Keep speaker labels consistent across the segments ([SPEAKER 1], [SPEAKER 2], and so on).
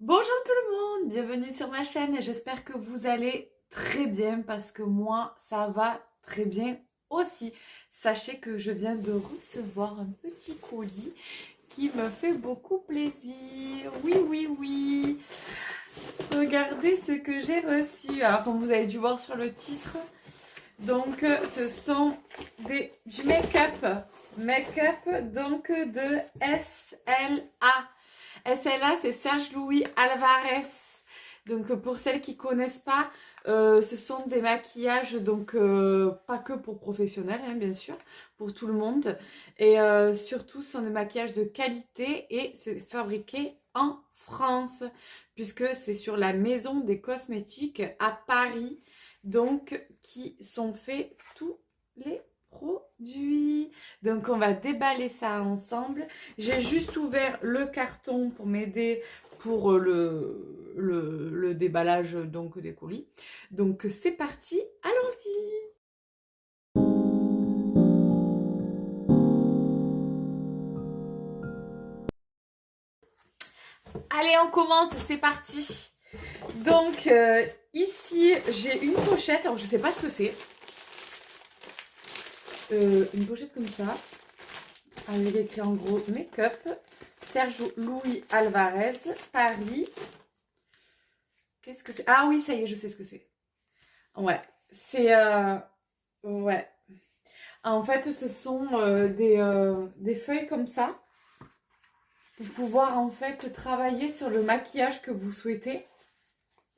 [SPEAKER 1] Bonjour tout le monde, bienvenue sur ma chaîne. J'espère que vous allez très bien parce que moi ça va très bien aussi. Sachez que je viens de recevoir un petit colis qui me fait beaucoup plaisir. Oui, oui, oui. Regardez ce que j'ai reçu. Alors comme vous avez dû voir sur le titre, donc ce sont du make-up. Make-up donc de SLA. SLA, c'est Serge Louis Alvarez. Donc pour celles qui connaissent pas, ce sont des maquillages, donc pas que pour professionnels, hein, bien sûr, pour tout le monde. Et surtout, ce sont des maquillages de qualité et c'est fabriqué en France, puisque c'est sur la Maison des Cosmétiques à Paris, donc qui sont faits tous les produits. Donc on va déballer ça ensemble. J'ai juste ouvert le carton pour m'aider pour le déballage donc des colis. Donc c'est parti, allons-y. Allez, on commence, c'est parti. Donc ici j'ai une pochette, alors je sais pas ce que c'est. Une pochette comme ça, avec écrit en gros make-up. Serge Louis Alvarez, Paris. Qu'est-ce que c'est? Ah oui, ça y est, je sais ce que c'est. Ouais, c'est ouais. En fait, ce sont des feuilles comme ça pour pouvoir en fait travailler sur le maquillage que vous souhaitez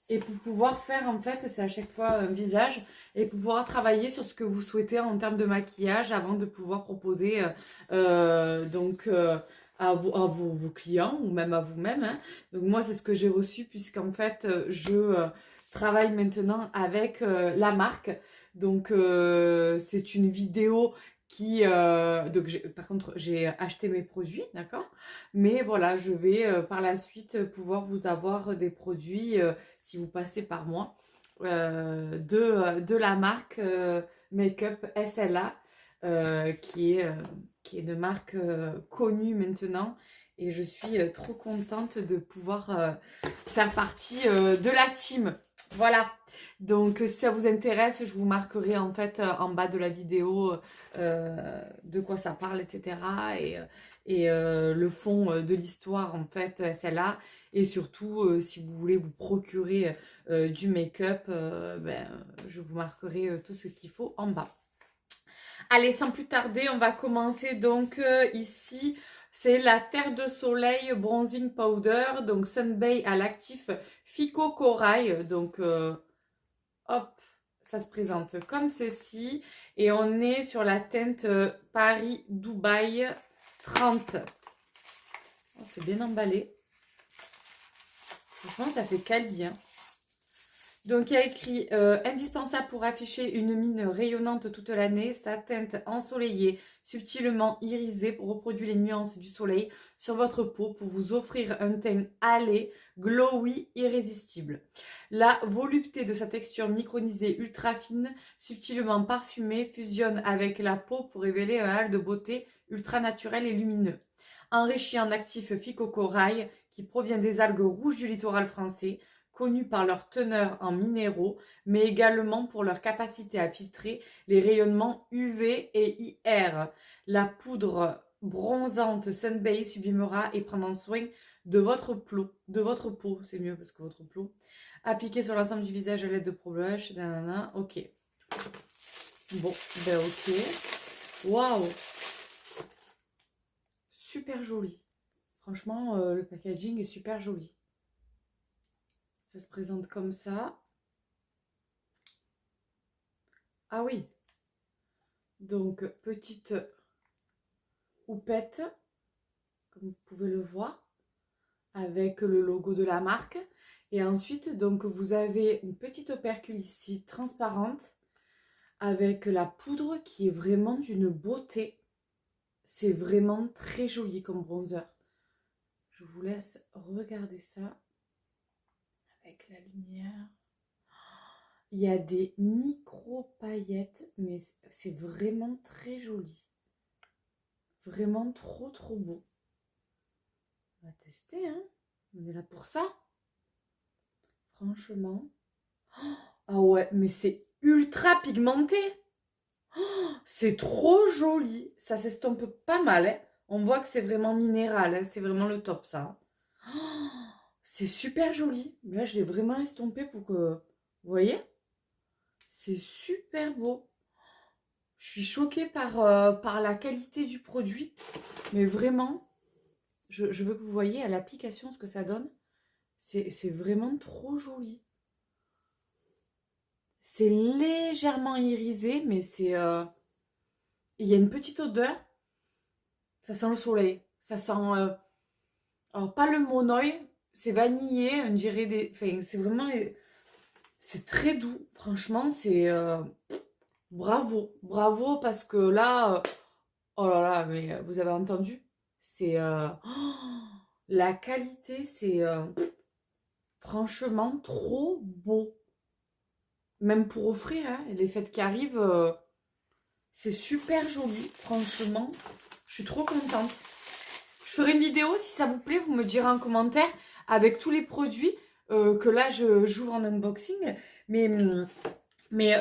[SPEAKER 1] et pour pouvoir faire en fait, c'est à chaque fois un visage et pour pouvoir travailler sur ce que vous souhaitez en termes de maquillage avant de pouvoir proposer donc vos clients ou même à vous-même, hein. Donc moi, c'est ce que j'ai reçu puisqu'en fait, je travaille maintenant avec la marque. Donc c'est une vidéo qui donc par contre j'ai acheté mes produits, d'accord, mais voilà, je vais par la suite pouvoir vous avoir des produits si vous passez par moi de la marque Make-up SLA, qui est une marque connue maintenant, et je suis trop contente de pouvoir faire partie de la team. Voilà. Donc si ça vous intéresse, je vous marquerai en fait en bas de la vidéo de quoi ça parle, etc. Et le fond de l'histoire en fait, celle-là. Et surtout, si vous voulez vous procurer du make-up, je vous marquerai tout ce qu'il faut en bas. Allez, sans plus tarder, on va commencer donc ici. C'est la Terre de Soleil Bronzing Powder, donc Sunbay à l'actif Fico Corail. Donc hop, ça se présente comme ceci. Et on est sur la teinte Paris-Dubaï 30. Oh, c'est bien emballé. Franchement, ça fait quali, hein. Donc il y a écrit indispensable pour afficher une mine rayonnante toute l'année, sa teinte ensoleillée, subtilement irisée reproduit les nuances du soleil sur votre peau pour vous offrir un teint hâlé, glowy, irrésistible. La volupté de sa texture micronisée ultra fine, subtilement parfumée, fusionne avec la peau pour révéler un halo de beauté ultra naturel et lumineux. Enrichi en actif phycocorail qui provient des algues rouges du littoral français, connus par leur teneur en minéraux, mais également pour leur capacité à filtrer les rayonnements UV et IR. La poudre bronzante Sunbay sublimera et prendra soin de votre peau, c'est mieux parce que votre peau, appliquée sur l'ensemble du visage à l'aide de Pro Blush, nanana, ok. Bon, ben ok. Waouh, super joli. Franchement, le packaging est super joli. Ça se présente comme ça. Ah oui, donc petite houppette, comme vous pouvez le voir, avec le logo de la marque. Et ensuite, donc vous avez une petite opercule ici transparente avec la poudre qui est vraiment d'une beauté. C'est vraiment très joli comme bronzer. Je vous laisse regarder ça avec la lumière. Il y a des micro paillettes, mais c'est vraiment très joli. Vraiment trop trop beau. On va tester, hein. On est là pour ça. Franchement. Ah ouais, mais c'est ultra pigmenté. C'est trop joli. Ça s'estompe pas mal, hein. On voit que c'est vraiment minéral, hein. C'est vraiment le top, ça. C'est super joli. Là, je l'ai vraiment estompé pour que... Vous voyez? C'est super beau. Je suis choquée par la qualité du produit. Mais vraiment, je veux que vous voyez à l'application ce que ça donne. C'est vraiment trop joli. C'est légèrement irisé, mais c'est... il y a une petite odeur. Ça sent le soleil. Ça sent... alors, pas le monoï. C'est vanillé. On dirait des... Enfin, c'est vraiment... C'est très doux. Franchement, c'est... bravo. Bravo parce que là... oh là là, mais vous avez entendu? C'est... la qualité, c'est... franchement, trop beau. Même pour offrir, hein, les fêtes qui arrivent, c'est super joli. Franchement, je suis trop contente. Je ferai une vidéo, si ça vous plaît, vous me direz en commentaire avec tous les produits que là, j'ouvre en unboxing. Mais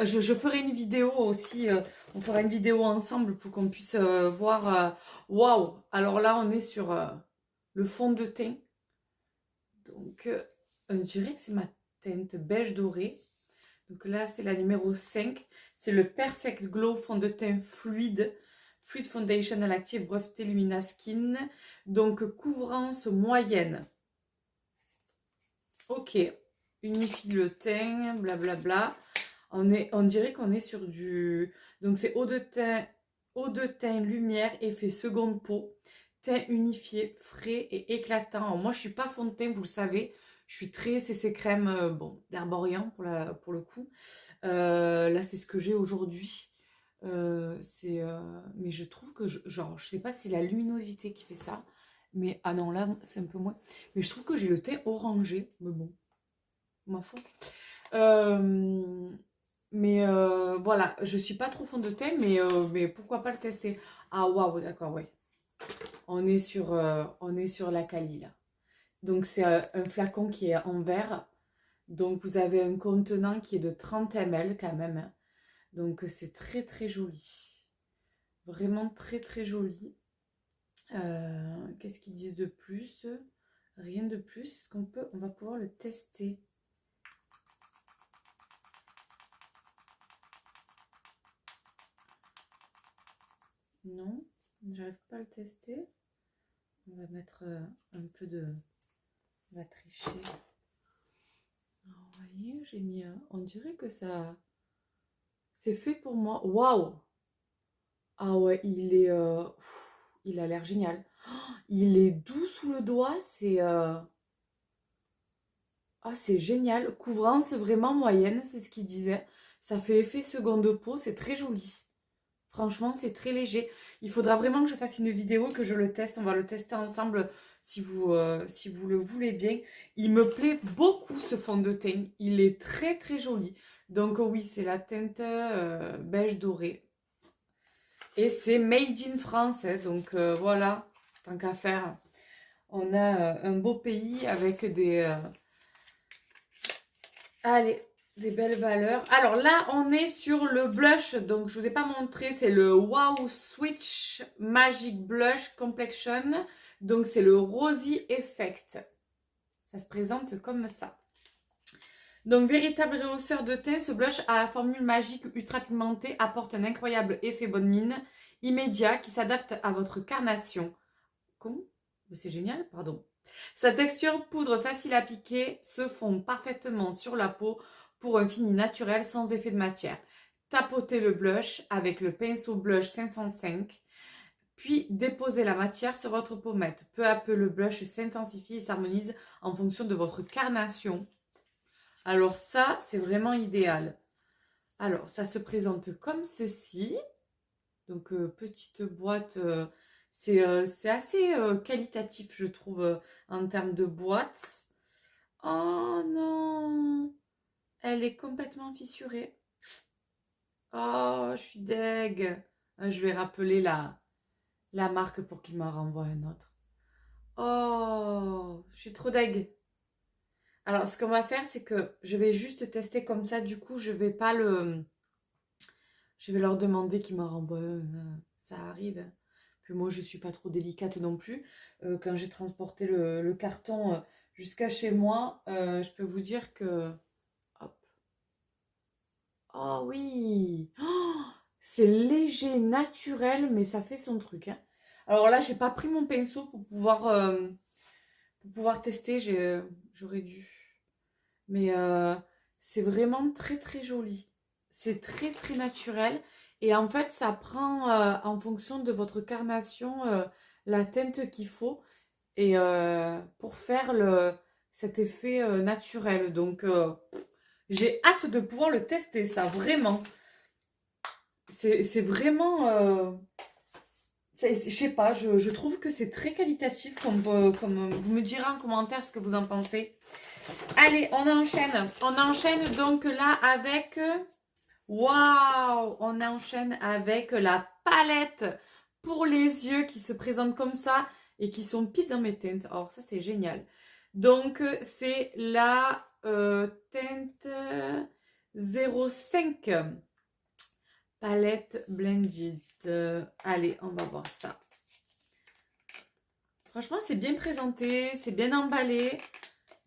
[SPEAKER 1] je ferai une vidéo aussi, on fera une vidéo ensemble pour qu'on puisse voir. Waouh! Alors là, on est sur le fond de teint. Donc, je dirais que c'est ma teinte beige doré. Donc là, c'est la numéro 5. C'est le Perfect Glow fond de teint fluide. Fluid Foundation à l'actif breveté Lumina Skin. Donc, couvrance moyenne. Ok. Unifie le teint, blablabla. On dirait qu'on est sur du... Donc, c'est eau de teint, lumière, effet seconde peau. Teint unifié, frais et éclatant. Alors, moi, je suis pas fond de teint, vous le savez. Je suis très CC crème, bon, d'Herborian pour le coup. Là, c'est ce que j'ai aujourd'hui. Mais je trouve que, genre, je sais pas si c'est la luminosité qui fait ça. Mais, ah non, là, c'est un peu moins. Mais je trouve que j'ai le teint orangé. Mais bon, ma foi. Voilà, je suis pas trop fond de teint, mais pourquoi pas le tester. Ah, waouh, d'accord, ouais. On est sur la Cali, là. Donc, c'est un flacon qui est en verre. Donc, vous avez un contenant qui est de 30 ml quand même, hein. Donc, c'est très, très joli. Vraiment très, très joli. Qu'est-ce qu'ils disent de plus? Rien de plus. Est-ce on va pouvoir le tester? Non, j'arrive pas à le tester. On va mettre un peu de... On va tricher. Alors, vous voyez, j'ai mis... on dirait que ça... C'est fait pour moi. Waouh! Ah ouais, il a l'air génial. Il est doux sous le doigt, c'est... ah, c'est génial. Couvrance vraiment moyenne, c'est ce qu'il disait. Ça fait effet seconde peau, c'est très joli. Franchement, c'est très léger. Il faudra vraiment que je fasse une vidéo, que je le teste. On va le tester ensemble si vous le voulez bien. Il me plaît beaucoup ce fond de teint. Il est très très joli. Donc oui, c'est la teinte beige doré. Et c'est made in France. Hein, donc voilà, tant qu'à faire. On a un beau pays avec des... allez, des belles valeurs. Alors là, on est sur le blush. Donc, je ne vous ai pas montré. C'est le Wow Switch Magic Blush Complexion. Donc, c'est le Rosy Effect. Ça se présente comme ça. Donc, véritable rehausseur de teint, ce blush à la formule magique ultra pigmentée apporte un incroyable effet bonne mine immédiat qui s'adapte à votre carnation. Comment? C'est génial, pardon. Sa texture poudre facile à appliquer se fond parfaitement sur la peau pour un fini naturel sans effet de matière. Tapotez le blush avec le pinceau blush 505, puis déposez la matière sur votre pommette. Peu à peu, le blush s'intensifie et s'harmonise en fonction de votre carnation. Alors ça, c'est vraiment idéal. Alors, ça se présente comme ceci. Donc, petite boîte... c'est assez qualitatif, je trouve, en termes de boîte. Oh non! Elle est complètement fissurée. Oh, je suis deg. Je vais rappeler la marque pour qu'il m'en renvoie un autre. Oh, je suis trop deg. Alors, ce qu'on va faire, c'est que je vais juste tester comme ça. Du coup, je vais pas le... Je vais leur demander qu'ils m'en renvoient un. Ça arrive. Puis moi, je suis pas trop délicate non plus. Quand j'ai transporté le carton jusqu'à chez moi, je peux vous dire que... Hop. Oh oui! Oh, c'est léger, naturel, mais ça fait son truc, hein. Alors là, j'ai pas pris mon pinceau pour pouvoir tester. J'aurais dû. Mais c'est vraiment très très joli. C'est très très naturel. Et en fait, ça prend en fonction de votre carnation la teinte qu'il faut. Et pour faire cet effet naturel. Donc, j'ai hâte de pouvoir le tester, ça, vraiment. C'est vraiment... je sais pas, je trouve que c'est très qualitatif, comme vous me direz en commentaire ce que vous en pensez. Allez, on enchaîne. On enchaîne donc là avec... Waouh! On enchaîne avec la palette pour les yeux qui se présente comme ça et qui sont pile dans mes teintes. Alors ça, c'est génial. Donc, c'est la teinte 05 palette blended. Allez, on va voir ça. Franchement, c'est bien présenté, c'est bien emballé.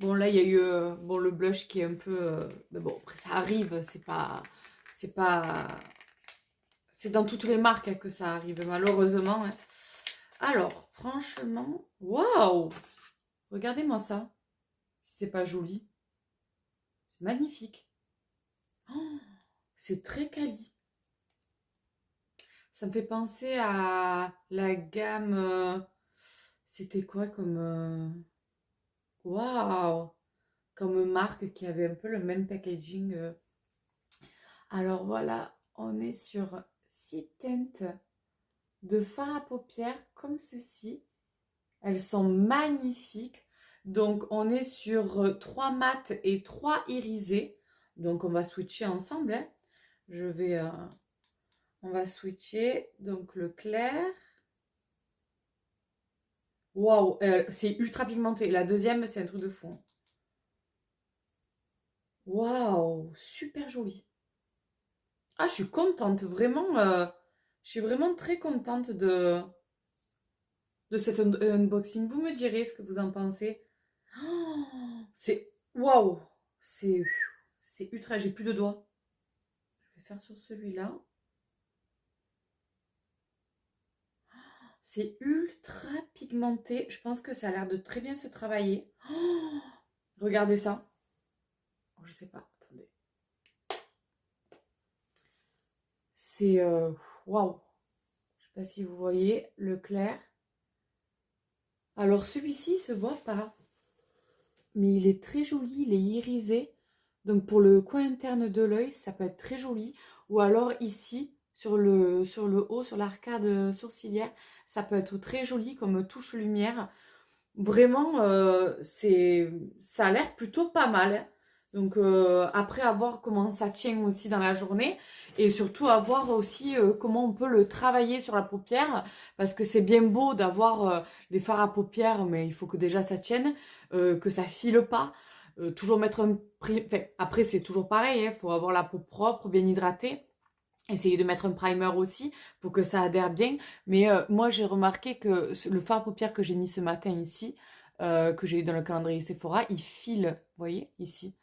[SPEAKER 1] Bon, là, il y a eu bon, le blush qui est un peu... mais bon, après, ça arrive, c'est pas... C'est dans toutes les marques hein, que ça arrive, malheureusement. Hein. Alors, franchement... Waouh! Regardez-moi ça. Si c'est pas joli. C'est magnifique. Oh, c'est très quali. Ça me fait penser à la gamme... c'était quoi comme... Waouh! Comme marque qui avait un peu le même packaging. Alors voilà, on est sur 6 teintes de fard à paupières comme ceci. Elles sont magnifiques. Donc on est sur 3 mat et 3 irisés. Donc on va switcher ensemble. Hein. On va switcher. Donc le clair. Waouh, c'est ultra pigmenté. La deuxième, c'est un truc de fou. Hein. Waouh, super joli. Ah, je suis contente, vraiment. Je suis vraiment très contente de cet unboxing. Vous me direz ce que vous en pensez. Oh, c'est waouh, c'est ultra. J'ai plus de doigts. Je vais faire sur celui-là. C'est ultra pigmenté. Je pense que ça a l'air de très bien se travailler. Oh, regardez ça. Oh, je sais pas. Attendez. C'est waouh. Je sais pas si vous voyez le clair. Alors celui-ci se voit pas. Mais il est très joli, il est irisé. Donc pour le coin interne de l'œil, ça peut être très joli. Ou alors ici, sur le haut, sur l'arcade sourcilière, ça peut être très joli comme touche lumière. Vraiment, ça a l'air plutôt pas mal. Hein. Donc après, à voir comment ça tient aussi dans la journée. Et surtout, à voir aussi comment on peut le travailler sur la paupière. Parce que c'est bien beau d'avoir des fards à paupières, mais il faut que déjà ça tienne, que ça file pas. Toujours mettre un... Enfin, après, c'est toujours pareil. Il faut avoir la peau propre, bien hydratée. Essayer de mettre un primer aussi pour que ça adhère bien. Mais moi, j'ai remarqué que le fard à paupières que j'ai mis ce matin ici, que j'ai eu dans le calendrier Sephora, il file, vous voyez, ici.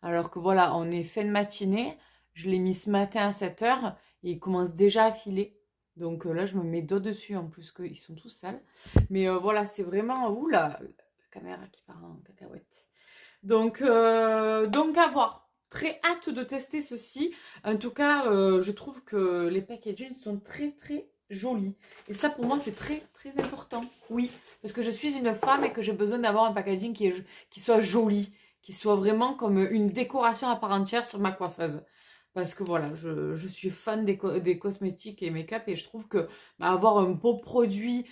[SPEAKER 1] Alors que voilà, on est fin de matinée, je l'ai mis ce matin à 7h et il commence déjà à filer. Donc là, je me mets dos dessus en plus qu'ils sont tous sales. Mais voilà, c'est vraiment... Ouh la caméra qui part en cacahuète. Donc à voir. Très hâte de tester ceci. En tout cas, je trouve que les packagings sont très très jolis. Et ça pour moi c'est très très important. Oui, parce que je suis une femme et que j'ai besoin d'avoir un packaging qui soit joli. Qui soit vraiment comme une décoration à part entière sur ma coiffeuse. Parce que voilà, je suis fan des cosmétiques et make-up et je trouve que avoir un beau produit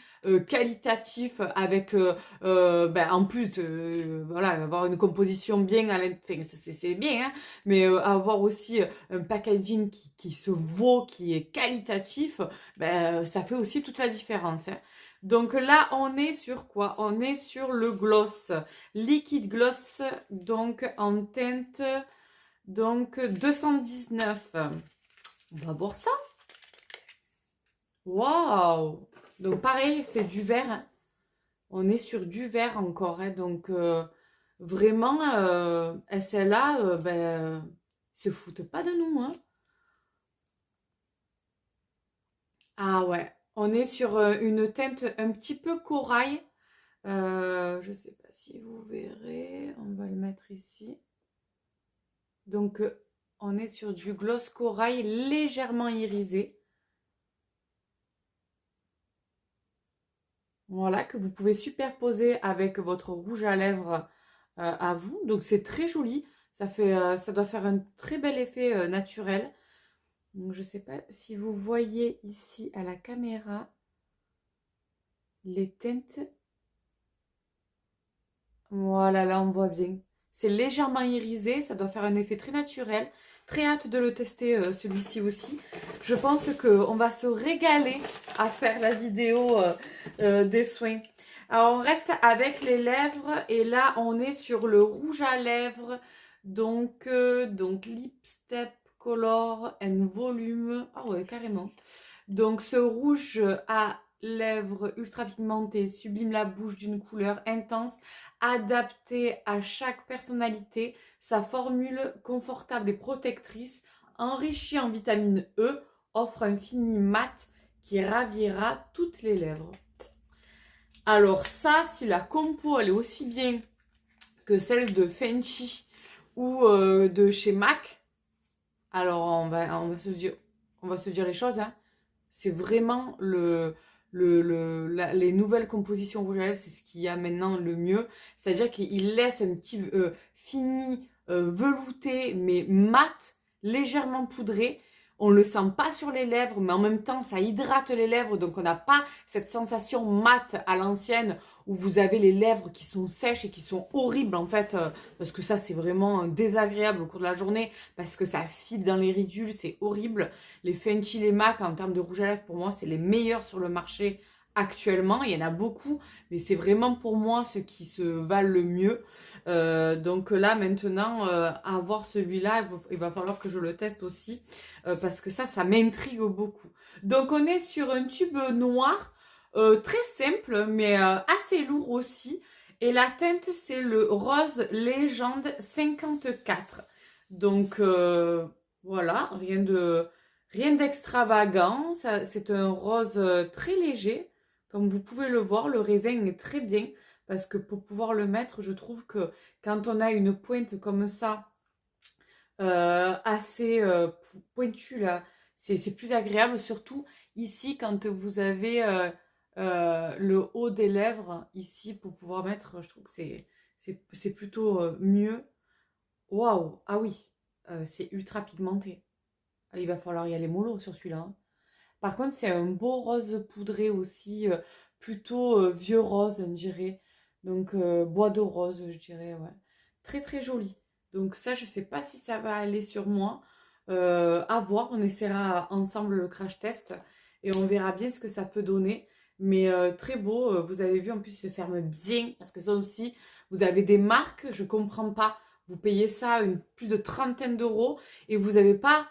[SPEAKER 1] qualitatif avec en plus voilà, avoir une composition bien à l'intérieur, c'est bien, hein, mais avoir aussi un packaging qui se vaut, qui est qualitatif, ça fait aussi toute la différence. Hein. Donc là, on est sur quoi? On est sur le gloss. Liquid gloss, donc en teinte, donc 219. On va voir ça. Waouh! Donc pareil, c'est du vert, hein. On est sur du vert encore, hein. Donc vraiment, celle-là, se foutent pas de nous, hein. Ah ouais, on est sur une teinte un petit peu corail. Je sais pas si vous verrez, on va le mettre ici. Donc on est sur du gloss corail légèrement irisé. Voilà, que vous pouvez superposer avec votre rouge à lèvres à vous. Donc c'est très joli. Ça doit faire un très bel effet naturel. Donc je ne sais pas si vous voyez ici à la caméra les teintes. Voilà, là on voit bien. C'est légèrement irisé, ça doit faire un effet très naturel. Très hâte de le tester celui-ci aussi. Je pense qu'on va se régaler à faire la vidéo des soins. Alors on reste avec les lèvres et là on est sur le rouge à lèvres. Donc Lip Step Color and Volume. Ah ouais, carrément. Donc ce rouge à lèvres ultra pigmenté sublime la bouche d'une couleur intense, adapté à chaque personnalité. Sa formule confortable et protectrice, enrichie en vitamine E, offre un fini mat qui ravira toutes les lèvres. Alors ça, si la compo elle est aussi bien que celle de Fenty ou de chez MAC, alors on va se dire les choses, hein. C'est vraiment les nouvelles compositions rouge à lèvres, c'est ce qu'il y a maintenant le mieux. C'est-à-dire qu'il laisse un petit fini velouté, mais mat, légèrement poudré. On le sent pas sur les lèvres, mais en même temps, ça hydrate les lèvres. Donc, on n'a pas cette sensation mate à l'ancienne où vous avez les lèvres qui sont sèches et qui sont horribles, en fait. Parce que ça, c'est vraiment désagréable au cours de la journée parce que ça file dans les ridules, c'est horrible. Les Fenty, les MAC, en termes de rouge à lèvres, pour moi, c'est les meilleurs sur le marché actuellement. Il y en a beaucoup, mais c'est vraiment pour moi ceux qui se valent le mieux. Donc là, maintenant, à voir celui-là, il va falloir que je le teste aussi, parce que ça m'intrigue beaucoup. Donc on est sur un tube noir, très simple, mais assez lourd aussi. Et la teinte, c'est le Rose Légende 54. Donc voilà, rien d'extravagant. C'est un rose très léger. Comme vous pouvez le voir, le raisin est très bien. Parce que pour pouvoir le mettre, je trouve que quand on a une pointe comme ça, assez pointue là, c'est plus agréable. Surtout ici, quand vous avez le haut des lèvres, ici, pour pouvoir mettre, je trouve que c'est plutôt mieux. Waouh, ah oui, c'est ultra pigmenté. Ah, il va falloir y aller mollo sur celui-là, hein. Par contre, c'est un beau rose poudré aussi, plutôt vieux rose, on dirait. Donc, bois de rose, je dirais, ouais. Très, très joli. Donc ça, je sais pas si ça va aller sur moi. À voir, on essaiera ensemble le crash test et on verra bien ce que ça peut donner. Mais très beau, vous avez vu, en plus, il se ferme bien. Parce que ça aussi, vous avez des marques, je comprends pas. Vous payez ça plus de trentaine d'euros et vous n'avez pas,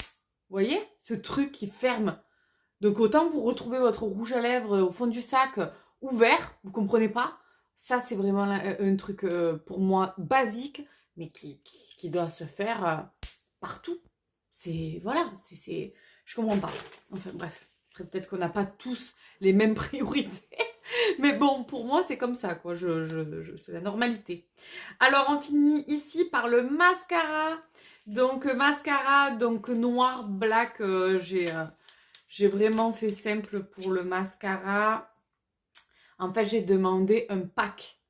[SPEAKER 1] vous voyez, ce truc qui ferme. Donc autant vous retrouvez votre rouge à lèvres au fond du sac ouvert, vous comprenez pas? Ça c'est vraiment un truc pour moi basique, mais qui doit se faire partout. C'est voilà, je comprends pas. Enfin bref, après peut-être qu'on n'a pas tous les mêmes priorités, mais bon pour moi c'est comme ça quoi. C'est la normalité. Alors on finit ici par le mascara. Donc mascara donc noir black, j'ai vraiment fait simple pour le mascara. En fait, j'ai demandé un pack.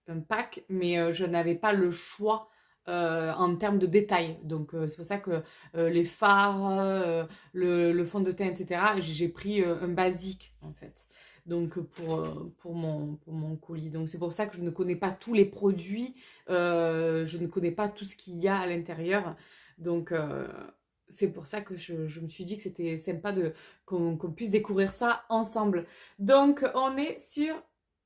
[SPEAKER 1] Un pack, mais je n'avais pas le choix en termes de détails. Donc, c'est pour ça que les fards, le fond de teint, etc., j'ai pris un basique, en fait. Donc, pour mon colis. Donc, c'est pour ça que je ne connais pas tous les produits. Je ne connais pas tout ce qu'il y a à l'intérieur. Donc, c'est pour ça que je me suis dit que c'était sympa qu'on puisse découvrir ça ensemble. Donc, on est sur,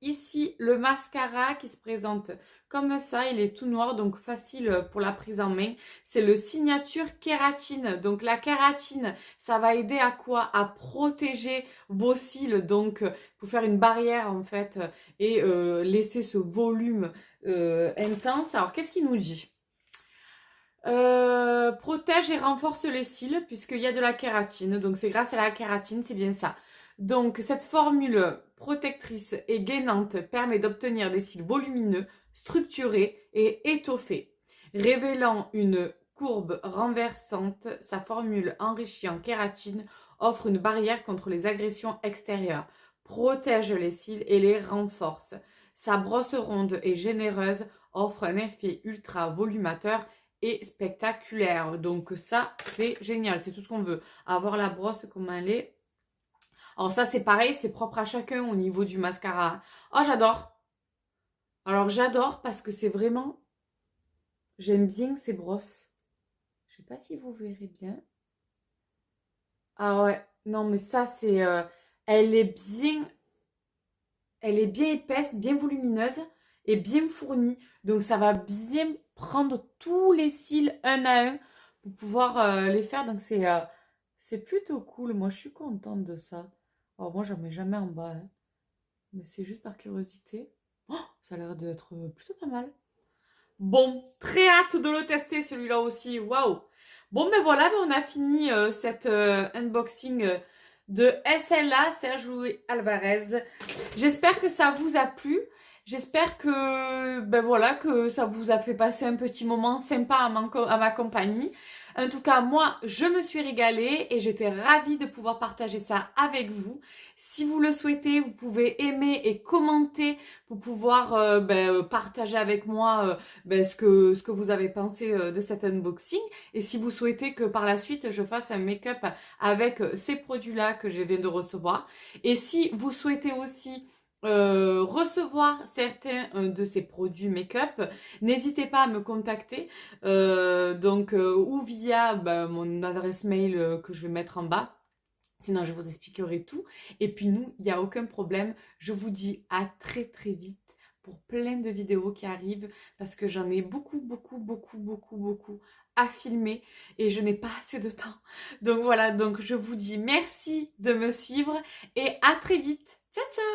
[SPEAKER 1] ici, le mascara qui se présente comme ça. Il est tout noir, donc facile pour la prise en main. C'est le Signature Kératine. Donc, la kératine, ça va aider à quoi? À protéger vos cils, donc pour faire une barrière, en fait, et laisser ce volume intense. Alors, qu'est-ce qu'il nous dit? Protège et renforce les cils puisqu'il y a de la kératine. Donc c'est grâce à la kératine, c'est bien ça. Donc cette formule protectrice et gainante permet d'obtenir des cils volumineux, structurés et étoffés. Révélant une courbe renversante, sa formule enrichie en kératine offre une barrière contre les agressions extérieures, protège les cils et les renforce. Sa brosse ronde et généreuse offre un effet ultra volumateur et spectaculaire. Donc ça, c'est génial. C'est tout ce qu'on veut. Avoir la brosse comme elle est. Alors ça, c'est pareil. C'est propre à chacun au niveau du mascara. Oh, j'adore. Alors j'adore parce que c'est vraiment... J'aime bien ces brosses. Je sais pas si vous verrez bien. Ah ouais. Non, mais ça, c'est... Elle est bien... Elle est bien épaisse, bien volumineuse et bien fournie. Donc ça va bien prendre tous les cils un à un pour pouvoir les faire. Donc c'est plutôt cool. Moi je suis contente de ça. Alors moi j'en mets jamais en bas, hein. Mais c'est juste par curiosité. Oh, ça a l'air d'être plutôt pas mal. Bon, très hâte de le tester celui-là aussi. Waouh! Bon, mais voilà, on a fini cette unboxing de SLA Sergio Alvarez. J'espère que ça vous a plu. J'espère que, ben voilà, que ça vous a fait passer un petit moment sympa à ma compagnie. En tout cas, moi, je me suis régalée et j'étais ravie de pouvoir partager ça avec vous. Si vous le souhaitez, vous pouvez aimer et commenter pour pouvoir partager avec moi ce que vous avez pensé de cet unboxing. Et si vous souhaitez que par la suite, je fasse un make-up avec ces produits-là que je viens de recevoir. Et si vous souhaitez aussi recevoir certains de ces produits make-up, n'hésitez pas à me contacter ou via mon adresse mail que je vais mettre en bas. Sinon, je vous expliquerai tout. Et puis nous, il n'y a aucun problème. Je vous dis à très très vite pour plein de vidéos qui arrivent parce que j'en ai beaucoup à filmer et je n'ai pas assez de temps. Donc voilà, donc je vous dis merci de me suivre et à très vite. Ciao ciao!